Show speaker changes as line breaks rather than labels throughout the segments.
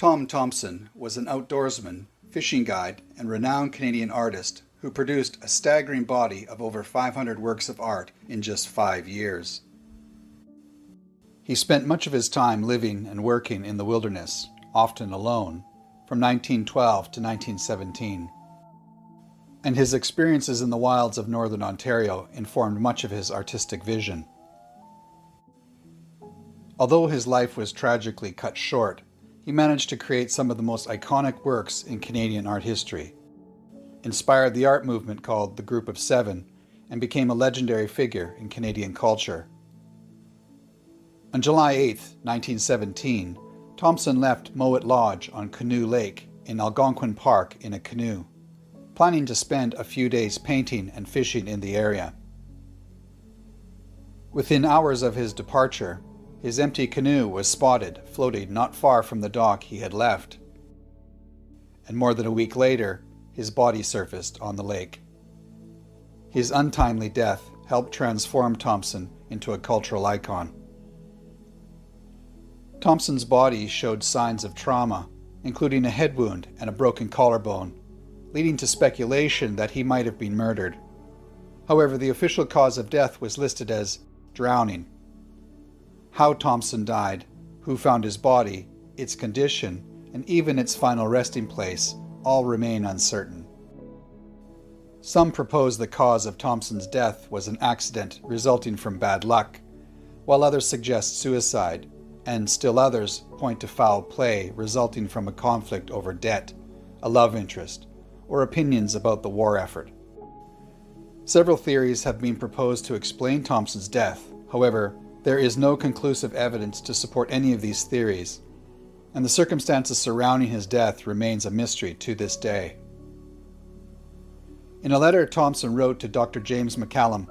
Tom Thomson was an outdoorsman, fishing guide, and renowned Canadian artist who produced a staggering body of over 500 works of art in just 5 years. He spent much of his time living and working in the wilderness, often alone, from 1912 to 1917. And his experiences in the wilds of northern Ontario informed much of his artistic vision. Although his life was tragically cut short, he managed to create some of the most iconic works in Canadian art history, inspired the art movement called the Group of Seven, and became a legendary figure in Canadian culture. On July 8, 1917, Thomson left Mowat Lodge on Canoe Lake in Algonquin Park in a canoe, planning to spend a few days painting and fishing in the area. Within hours of his departure, his empty canoe was spotted floating not far from the dock he had left, and more than a week later, his body surfaced on the lake. His untimely death helped transform Thomson into a cultural icon. Thomson's body showed signs of trauma, including a head wound and a broken collarbone, leading to speculation that he might have been murdered. However, the official cause of death was listed as drowning. How Thomson died, who found his body, its condition, and even its final resting place all remain uncertain. Some propose the cause of Thomson's death was an accident resulting from bad luck, while others suggest suicide, and still others point to foul play resulting from a conflict over debt, a love interest, or opinions about the war effort. Several theories have been proposed to explain Thomson's death. However, there is no conclusive evidence to support any of these theories, and the circumstances surrounding his death remains a mystery to this day. In a letter Thomson wrote to Dr. James McCallum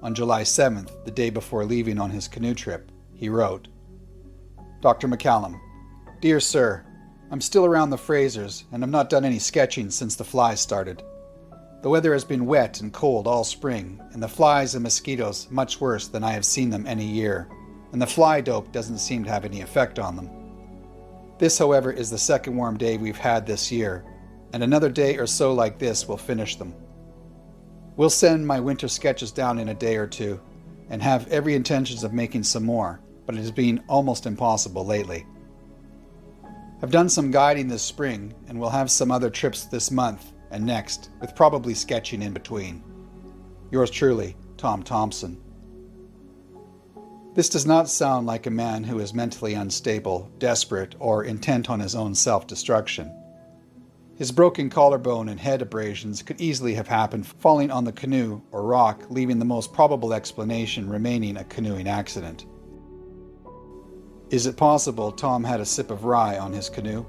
on July 7th, the day before leaving on his canoe trip, he wrote, "Dr. McCallum, Dear Sir, I'm still around the Frasers and have not done any sketching since the flies started. The weather has been wet and cold all spring, and the flies and mosquitoes much worse than I have seen them any year, and the fly dope doesn't seem to have any effect on them. This, however, is the second warm day we've had this year, and another day or so like this will finish them. We'll send my winter sketches down in a day or two, and have every intentions of making some more, but it has been almost impossible lately. I've done some guiding this spring, and will have some other trips this month and next, with probably sketching in between. Yours truly, Tom Thomson." This does not sound like a man who is mentally unstable, desperate, or intent on his own self-destruction. His broken collarbone and head abrasions could easily have happened falling on the canoe or rock, leaving the most probable explanation remaining a canoeing accident. Is it possible Tom had a sip of rye on his canoe?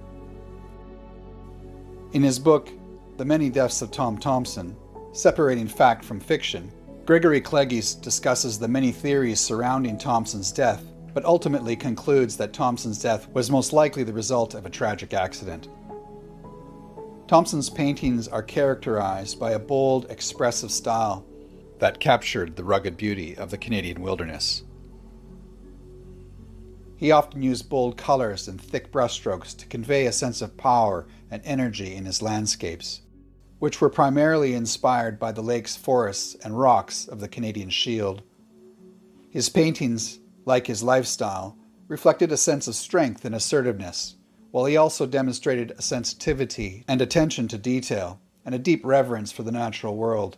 In his book, The Many Deaths of Tom Thomson, Separating Fact from Fiction, Gregory Klages discusses the many theories surrounding Thomson's death, but ultimately concludes that Thomson's death was most likely the result of a tragic accident. Thomson's paintings are characterized by a bold, expressive style that captured the rugged beauty of the Canadian wilderness. He often used bold colors and thick brushstrokes to convey a sense of power and energy in his landscapes, which were primarily inspired by the lakes, forests, and rocks of the Canadian Shield. His paintings, like his lifestyle, reflected a sense of strength and assertiveness, while he also demonstrated a sensitivity and attention to detail and a deep reverence for the natural world.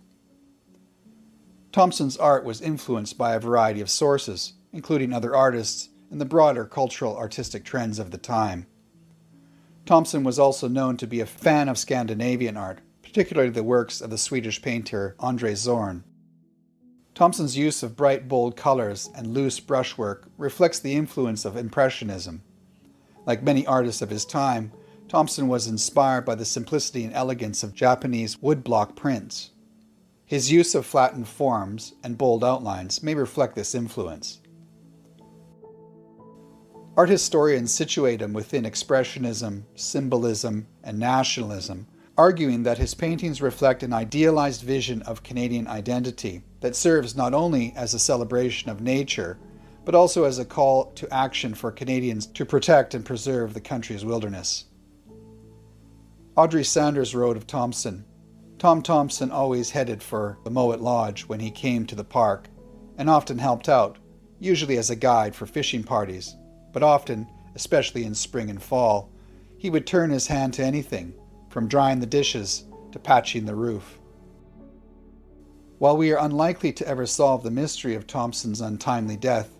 Thomson's art was influenced by a variety of sources, including other artists and the broader cultural artistic trends of the time. Thomson was also known to be a fan of Scandinavian art, particularly the works of the Swedish painter Audrey ZORN. Thomson's use of bright, bold colors and loose brushwork reflects the influence of Impressionism. Like many artists of his time, Thomson was inspired by the simplicity and elegance of Japanese woodblock prints. His use of flattened forms and bold outlines may reflect this influence. Art historians situate him within Expressionism, Symbolism, and Nationalism, arguing that his paintings reflect an idealized vision of Canadian identity that serves not only as a celebration of nature, but also as a call to action for Canadians to protect and preserve the country's wilderness. Audrey Saunders wrote of Thomson, "Tom Thomson always headed for the Mowat Lodge when he came to the park, and often helped out, usually as a guide for fishing parties, but often, especially in spring and fall, he would turn his hand to anything, from drying the dishes to patching the roof." While we are unlikely to ever solve the mystery of Thomson's untimely death,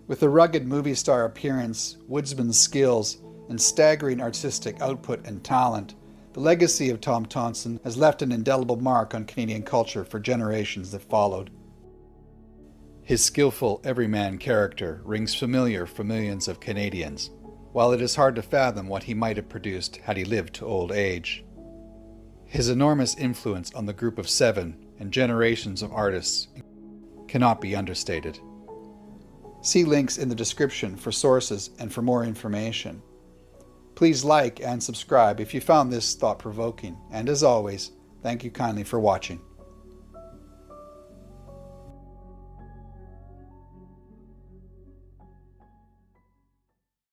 with a rugged movie star appearance, woodsman's skills, and staggering artistic output and talent, the legacy of Tom Thomson has left an indelible mark on Canadian culture for generations that followed. His skillful everyman character rings familiar for millions of Canadians, while it is hard to fathom what he might have produced had he lived to old age. His enormous influence on the Group of Seven and generations of artists cannot be understated. See links in the description for sources and for more information. Please like and subscribe if you found this thought-provoking, and as always, thank you kindly for watching.